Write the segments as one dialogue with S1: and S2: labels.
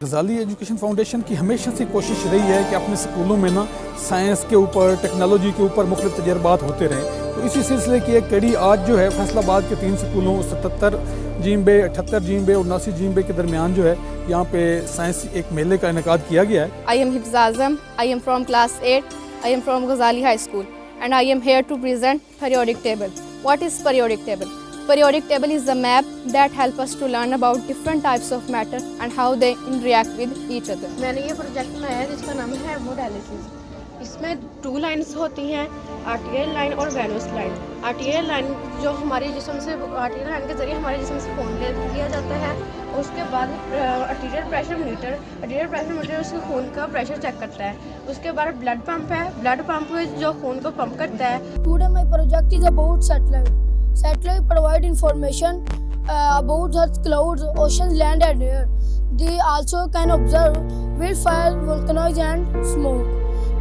S1: गजाली education foundation की हमेशा से कोशिश रही है कि अपने स्कूलों में ना साइंस के ऊपर, टेक्नोलॉजी के ऊपर मुख्तलिफ तजर्बात होते रहें। तो इसी सिलसिले की एक कड़ी आज जो है फैसलाबाद के 3 स्कूलों 77 जीम-बे, 78 जीम-बे और 79 जीम-बे के दरमियान जो है यहाँ पे साइंस एक मेले का इनेकाद किया गया है।
S2: I am Hifz Azam. I am from class 8. I am from Ghazali High School and I am here to present periodic table. What is periodic table? Periodic table is a map that help us to learn about different types of matter and how they interact with each other.
S3: मैंने ये project बनाया है जिसका नाम है hemodialysis. इसमें 2 lines होती हैं, आर्टेरियल लाइन और वेनस लाइन। आर्टेरियल लाइन जो हमारे जिस्म से, आर्टेरियल लाइन के जरिए हमारे जिस्म से खून ले लिया जाता है। उसके बाद आर्टेरियल प्रेशर मीटर उसके खून का प्रेशर चेक करता है। उसके बाद ब्लड पंप है, ब्लड पंप जो खून को पंप करता है।
S4: Today my project is about satellite. Satellite provide information about Earth's clouds, oceans, land and air. They also can observe wildfire, volcanoes and smoke.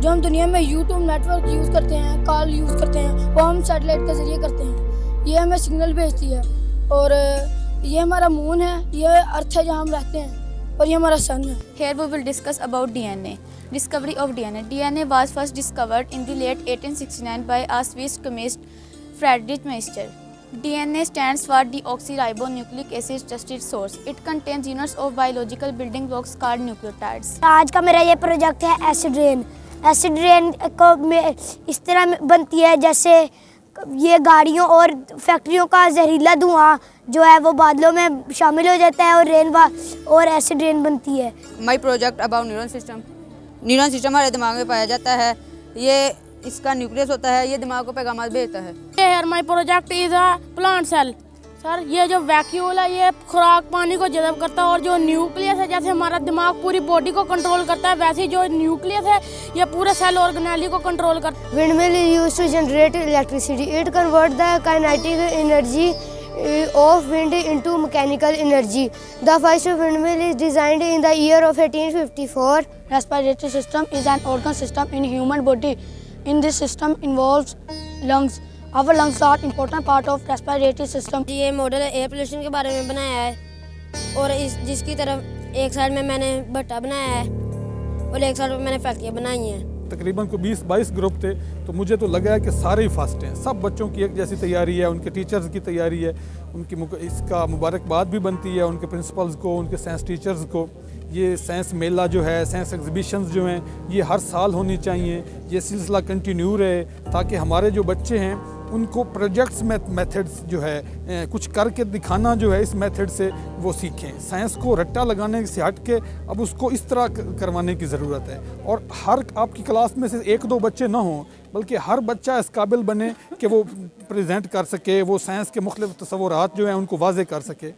S4: जो हम दुनिया में YouTube नेटवर्क यूज़ करते हैं, कॉल यूज़ करते हैं, वो हम सैटेलाइट के ज़रिए करते हैं। ये हमें सिग्नल भेजती है और ये हमारा मून है, ये अर्थ है जहाँ हम रहते हैं और ये हमारा सन है।
S2: Here we will discuss about DNA. Discovery of DNA. DNA was first discovered in the late 1869 by a Swiss chemist Friedrich Meister. DNA stands for deoxyribonucleic acid trusted source. It contains units of biological building blocks called nucleotides.
S4: आज का मेरा ये project है acid rain. Acid rain को इस तरह बनती है जैसे ये गाड़ियों और फैक्ट्रियों का जहरीला धुआं जो है वो बादलों में शामिल हो जाता है और और एसिड रेन बनती है।
S5: My project about neural system. Neural system हमारे दिमाग में पाया जाता है। ये इसका न्यूक्लियस होता है, ये दिमाग को पैगाम भेजता है।
S6: Here my project is a plant cell. Sir ये जो वैक्यूल है ये खुराक पानी को जज़ब करता है और जो न्यूक्लियस है जैसे हमारा दिमाग पूरी बॉडी को कंट्रोल करता है वैसे ही जो न्यूक्लियस है ये पूरे सेल ऑर्गेनेली को कंट्रोल करता है।
S4: Windmill is used to generate electricity. It converts the kinetic energy of wind into mechanical energy. The first windmill is designed in the year of 1854. Respiratory system is an organ system in human body. In this system involves lungs. Our lungs are important part of respiratory system.
S7: ये model air pollution के बारे में बनाया है और जिसकी तरफ एक साइड में मैंने भट्टा बनाया है और एक साइड में मैंने फैक्ट्रियाँ बनाई हैं।
S1: तकरीबन को 20-22 ग्रुप थे, तो मुझे तो लगा है कि सारे ही फास्ट हैं। सब बच्चों की एक जैसी तैयारी है, उनके टीचर्स की तैयारी है, उनकी इसका मुबारकबाद भी बनती है उनके प्रिंसिपल्स को, उनके साइंस टीचर्स को। ये साइंस मेला जो है, साइंस एग्जीबिशंस जो हैं, ये हर साल होनी चाहिए। ये सिलसिला कंटिन्यू रहे ताकि हमारे जो बच्चे हैं उनको प्रोजेक्ट्स मेथड्स जो है कुछ करके दिखाना जो है, इस मेथड से वो सीखें। साइंस को रट्टा लगाने से हट के अब उसको इस तरह करवाने की ज़रूरत है। और हर आपकी क्लास में से 1-2 बच्चे ना हों, बल्कि हर बच्चा इस काबिल बने कि वो प्रेजेंट कर सके, वो साइंस के मुख्तलिफ तसव्वुरात जो हैं उनको वाज़े कर सके।